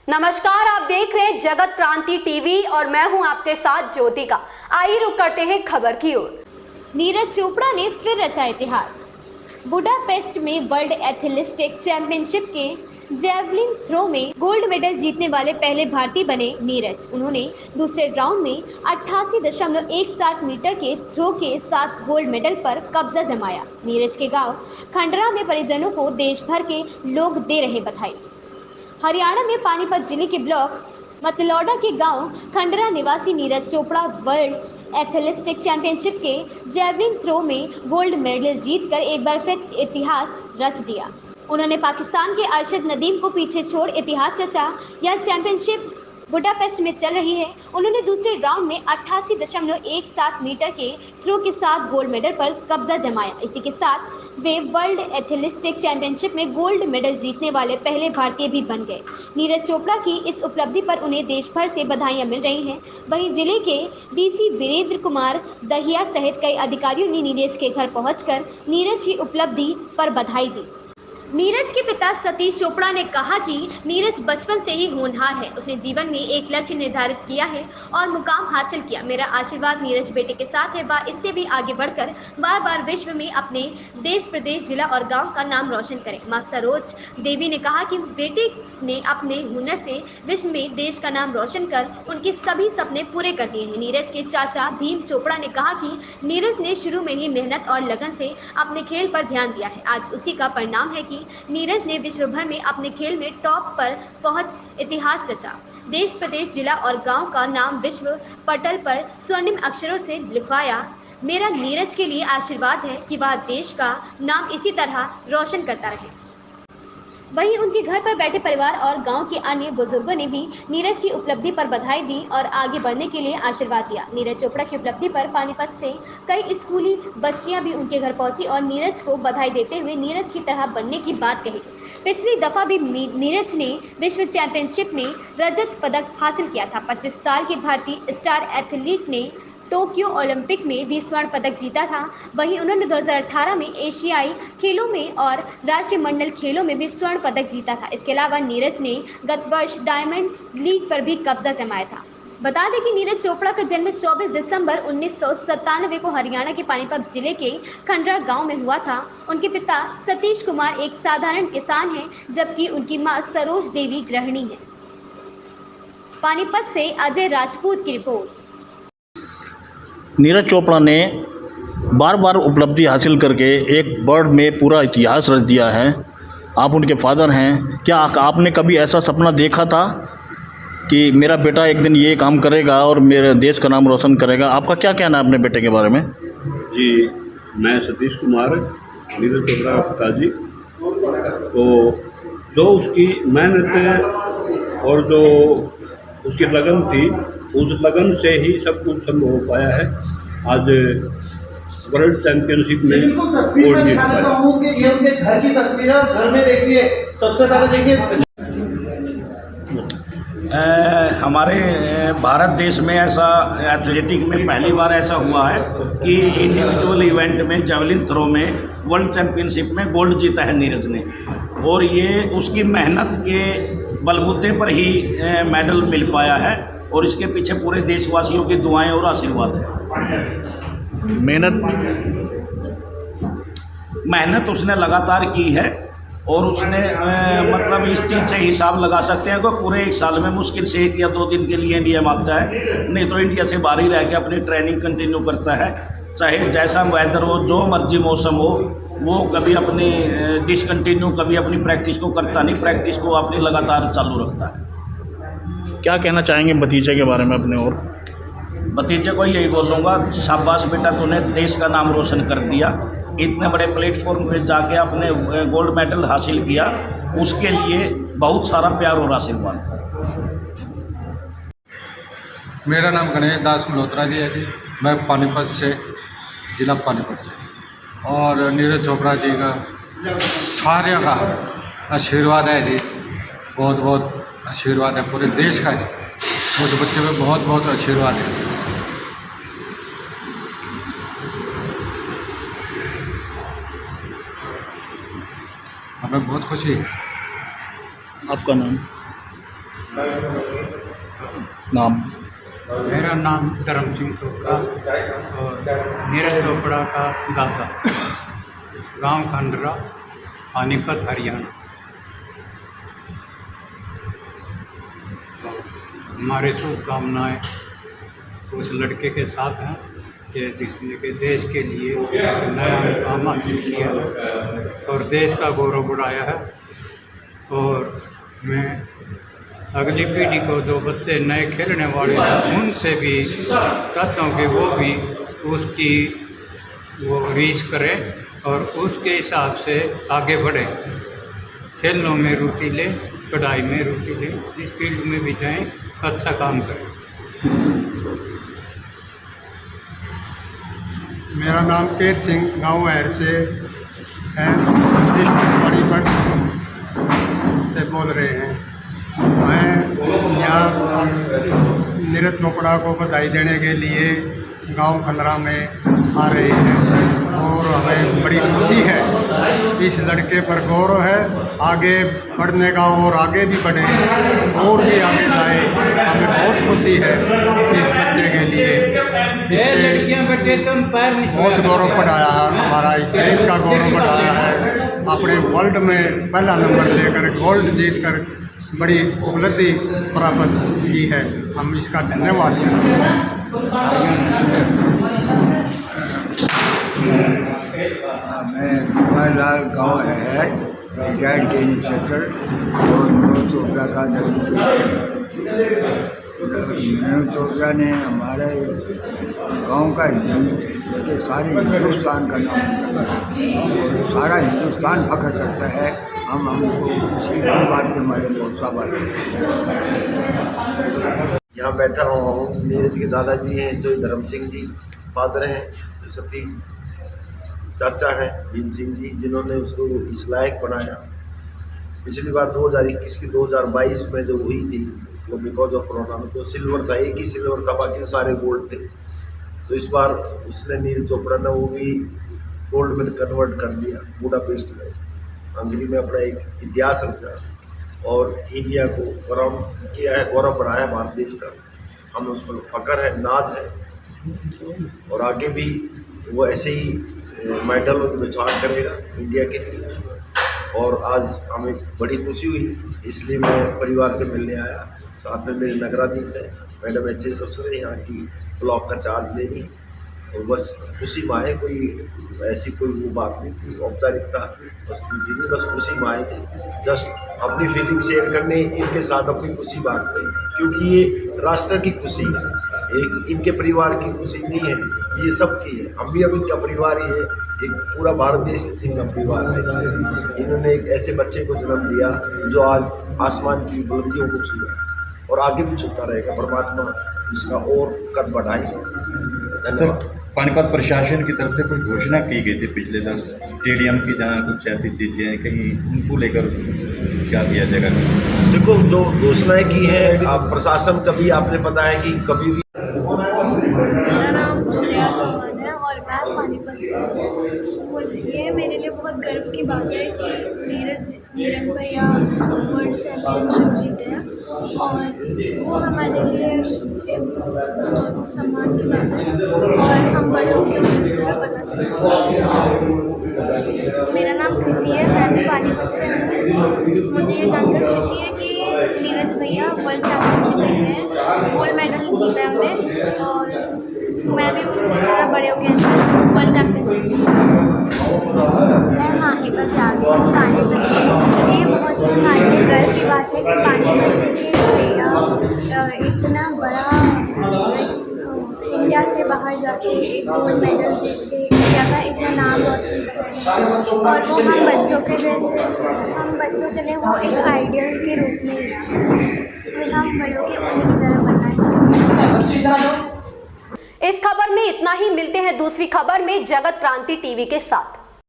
नमस्कार, आप देख रहे हैं जगत क्रांति टीवी और मैं हूं आपके साथ ज्योतिका। आइए रुक करते हैं खबर की ओर। नीरज चोपड़ा ने फिर रचा इतिहास। बुडापेस्ट में वर्ल्ड एथलेटिक्स चैंपियनशिप के जैवलिन थ्रो में गोल्ड मेडल जीतने वाले पहले भारतीय बने नीरज। उन्होंने दूसरे राउंड में 88.17 मीटर के थ्रो के साथ गोल्ड मेडल पर कब्जा जमाया। नीरज के गांव खंडरा में परिजनों को देश भर के लोग दे रहे बधाई। हरियाणा में पानीपत जिले के ब्लॉक मतलौडा के गांव खंडरा निवासी Neeraj Chopra world athletics championship के जैवलिन थ्रो में गोल्ड मेडल जीतकर एक बार फिर इतिहास रच दिया। उन्होंने पाकिस्तान के अरशद नदीम को पीछे छोड़ इतिहास रचा। यह चैंपियनशिप बुडापेस्ट में चल रही है। उन्होंने दूसरे राउंड में 88.17 मीटर के थ्रो के साथ गोल्ड मेडल पर कब्जा जमाया। इसी के साथ वे वर्ल्ड एथलेटिक्स चैंपियनशिप में गोल्ड मेडल जीतने वाले पहले भारतीय भी बन गए। नीरज चोपड़ा की इस उपलब्धि पर उन्हें देश भर से बधाइयां मिल रही हैं। वहीं जिले के डीसी वीरेंद्र कुमार दहिया सहित कई अधिकारियों ने नीरज के घर पहुंचकर नीरज की उपलब्धि पर बधाई दी। नीरज के पिता सतीश चोपड़ा ने कहा कि नीरज बचपन से ही होनहार है। उसने जीवन में एक लक्ष्य निर्धारित किया है और मुकाम हासिल किया। मेरा आशीर्वाद नीरज बेटे के साथ है। वह इससे भी आगे बढ़कर बार बार विश्व में अपने देश, प्रदेश, जिला और गांव का नाम रोशन करें। मां सरोज देवी ने कहा कि बेटे ने अपने हुनर से विश्व में देश का नाम रोशन कर उनके सभी सपने पूरे कर दिए हैं। नीरज के चाचा भीम चोपड़ा ने कहा कि नीरज ने शुरू में ही मेहनत और लगन से अपने खेल पर ध्यान दिया है। आज उसी का परिणाम है कि नीरज ने विश्व भर में अपने खेल में टॉप पर पहुंच इतिहास रचा। देश, प्रदेश, जिला और गांव का नाम विश्व पटल पर स्वर्णिम अक्षरों से लिखवाया। मेरा नीरज के लिए आशीर्वाद है कि वह देश का नाम इसी तरह रोशन करता रहे। वहीं उनके घर पर बैठे परिवार और गांव के अन्य बुजुर्गों ने भी नीरज की उपलब्धि पर बधाई दी और आगे बढ़ने के लिए आशीर्वाद दिया। नीरज चोपड़ा की उपलब्धि पर पानीपत से कई स्कूली बच्चियां भी उनके घर पहुंची और नीरज को बधाई देते हुए नीरज की तरह बनने की बात कही। पिछली दफा भी नीरज ने विश्व चैंपियनशिप में रजत पदक हासिल किया था। 25 साल के भारतीय स्टार एथलीट ने टोक्यो ओलंपिक में भी स्वर्ण पदक जीता था। वहीं उन्होंने 2018 में एशियाई खेलों में और राष्ट्रीय मंडल खेलों में भी स्वर्ण पदक जीता था। इसके अलावा नीरज ने गत वर्ष डायमंड लीग पर भी कब्जा जमाया था। बता दें कि नीरज चोपड़ा का जन्म 24 दिसंबर 1997 को हरियाणा के पानीपत जिले के खंडरा गांव में हुआ था। उनके पिता सतीश कुमार एक साधारण किसान हैं, जबकि उनकी मां सरोज देवी गृहिणी है। पानीपत से अजय राजपूत की रिपोर्ट। नीरज चोपड़ा ने बार बार उपलब्धि हासिल करके एक वर्ल्ड में पूरा इतिहास रच दिया है। आप उनके फादर हैं। क्या आपने कभी ऐसा सपना देखा था कि मेरा बेटा एक दिन ये काम करेगा और मेरे देश का नाम रोशन करेगा? आपका क्या कहना है अपने बेटे के बारे में? जी, मैं सतीश कुमार, नीरज चोपड़ा का पिताजी। तो जो उसकी मेहनत और जो उसकी लगन थी, उस लगन से ही सब कुछ संभव हो पाया है। आज वर्ल्ड चैंपियनशिप में गोल्ड जीत पाया। ये उनके घर की तस्वीर है, घर में देखिए। सबसे पहले देखिए हमारे भारत देश में ऐसा एथलेटिक में पहली बार ऐसा हुआ है कि इंडिविजुअल इवेंट में जेवलिन थ्रो में वर्ल्ड चैंपियनशिप में गोल्ड जीता है नीरज ने। और ये उसकी मेहनत के बलबूते पर ही मेडल मिल पाया है और इसके पीछे पूरे देशवासियों की दुआएं और आशीर्वाद है। मेहनत उसने लगातार की है और उसने मतलब इस चीज़ से हिसाब लगा सकते हैं कि पूरे एक साल में मुश्किल से 1 या 2 दिन के लिए इंडिया में आता है, नहीं तो इंडिया से बाहर ही रह के अपनी ट्रेनिंग कंटिन्यू करता है। चाहे जैसा वेदर हो, जो मर्जी मौसम हो, वो कभी अपनी डिसकंटिन्यू कभी अपनी प्रैक्टिस को करता नहीं, प्रैक्टिस को अपनी लगातार चालू रखता है। क्या कहना चाहेंगे भतीजे के बारे में अपने? और भतीजे को यही बोलूँगा, शाबाश बेटा, तूने देश का नाम रोशन कर दिया। इतने बड़े प्लेटफॉर्म पे जाके अपने गोल्ड मेडल हासिल किया, उसके लिए बहुत सारा प्यार और आशीर्वाद। मेरा नाम गणेश दास मल्होत्रा जी है जी। मैं पानीपत से, जिला पानीपत से। और नीरज चोपड़ा जी का सारे का आशीर्वाद है जी, बहुत बहुत आशीर्वाद है पूरे देश का जी। उस बच्चे में बहुत बहुत आशीर्वाद है। हमें बहुत खुशी है। आपका नाम? नाम? मेरा नाम धर्म सिंह चोपड़ा और नीरज चोपड़ा का दादा, गांव खंडरा, पानीपत, हरियाणा। हमारे शुभकामनाएँ उस लड़के के साथ हैं कि जिसने के देश के लिए नया मुकाम हासिल किया है और देश का गौरव बढ़ाया है। और मैं अगली पीढ़ी को, जो बच्चे नए खेलने वाले हैं, उनसे भी चाहता हूँ कि वो भी उसकी रीच करें और उसके हिसाब से आगे बढ़ें, खेलों में रुचि लें, पढ़ाई में रुचि लें, जिस फील्ड में भी जाएं अच्छा काम करें। मेरा नाम केत सिंह, गांव अहर से है, डिस्ट्रिक्ट पानीपत से बोल रहे हैं। मैं यहाँ नीरज चोपड़ा को बधाई देने के लिए गांव खंडरा में आ रहे हैं और हमें बड़ी खुशी है। इस लड़के पर गौरव है, आगे बढ़ने का और आगे भी बढ़े और भी आगे जाए। हमें बहुत खुशी है इस बच्चे के लिए। इससे बहुत गौरव बढ़ाया है, हमारा इस देश का गौरव बढ़ाया है। अपने वर्ल्ड में पहला नंबर लेकर गोल्ड जीतकर बड़ी उपलब्धि प्राप्त की है। हम इसका धन्यवाद करते हैं। मैं कुमारलाल गाँव है, रिटायर्ड के इंस्पेक्टर और मनोज चोपड़ा का मनोज चोपड़ा ने हमारे गांव का के सारे हिंदुस्तान का नाम और सारा हिंदुस्तान फख्र करता है। हम हमको उसी बात के हमारे बहुत साबाद। यहाँ बैठा हूँ, नीरज के दादाजी हैं जो धर्म सिंह जी, फादर हैं जो सतीश चाचा हैं भीम सिंह जी, जिन्होंने उसको इस लायक बनाया। पिछली बार 2021 की 2022 में जो हुई थी वो बिकॉज ऑफ कोरोना में तो सिल्वर था, एक ही सिल्वर था, बाकी सारे गोल्ड थे। तो इस बार उसने नीरज चोपड़ा ने वो भी गोल्ड में कन्वर्ट कर दिया, बुडापेस्ट में, हंगरी में अपना एक इतिहास रचा और इंडिया को गौरव किया है, गौरव बढ़ाया भारत देश का। हमें उस पर फख्र है, नाज है और आगे भी वो ऐसे ही मेडल और विचार करेगा इंडिया के लिए। और आज हमें बड़ी खुशी हुई, इसलिए मैं परिवार से मिलने आया। साथ में मेरे नगराधीश है मैडम एच.एस. अफसर है, यहाँ की ब्लॉक का चार्ज लेनी और बस खुशी माए, कोई ऐसी कोई वो बात नहीं थी औपचारिकता, बस पूछी नहीं, बस खुशी माए थे। जस्ट अपनी फीलिंग शेयर करने, इनके साथ अपनी खुशी बांटने, क्योंकि ये राष्ट्र की खुशी है, एक इनके परिवार की खुशी नहीं है, ये सबकी है। हम भी अब इनका परिवार ही है, एक पूरा भारत देश इसी का परिवार है। इन्होंने एक ऐसे बच्चे को जन्म दिया जो आज आसमान की बुलंदियों को छुआ और आगे भी छूता रहेगा। परमात्मा इसका और कद बढ़ाए। धन्यवाद। पानीपत प्रशासन की तरफ से कुछ घोषणा की गई थी पिछले साल स्टेडियम की, जहाँ कुछ ऐसी चीज़ें हैं, कहीं उनको लेकर क्या किया जाएगा? देखो, जो घोषणाएं की है आप प्रशासन, कभी आपने पता है कि कभी भी। मेरा नाम श्रेया चौहान है और मैं पानीपत से हूँ। ये मेरे लिए बहुत गर्व की बात है कि नीरज भैया वर्ल्ड चैम्पियनशिप जीते हैं और वो हमारे लिए एक बहुत सम्मान की बात है और हम बड़े होकर उनकी तरह बनना चाहते हैं। मेरा नाम कृति है, मैं भी पानीपत से हूँ। मुझे ये जानकर खुशी है कि नीरज भैया वर्ल्ड चैम्पियनशिप जीते हैं, गोल्ड मेडल जीता है उन्हें और मैं भी उनकी तरह बड़े होकर वर्ल्ड चैम्पियनशिप जीती। मैं माहिबा जाती हूँ पानीपत से। ये बहुत हमारे लिए गर्व की बात है कि पानीपत से ये भैया इतना बड़ा इंडिया से बाहर जाके एक गोल्ड मेडल जीत के इंडिया का इतना नाम रोशन कर रहे हैं और वो हम बच्चों के जैसे, हम बच्चों के लिए वो एक आइडियल के रूप में है। हम बड़ों के उन्हीं की तरह बनना चाहते हैं। इस खबर में इतना ही। मिलते हैं दूसरी खबर में जगत क्रांति टीवी के साथ।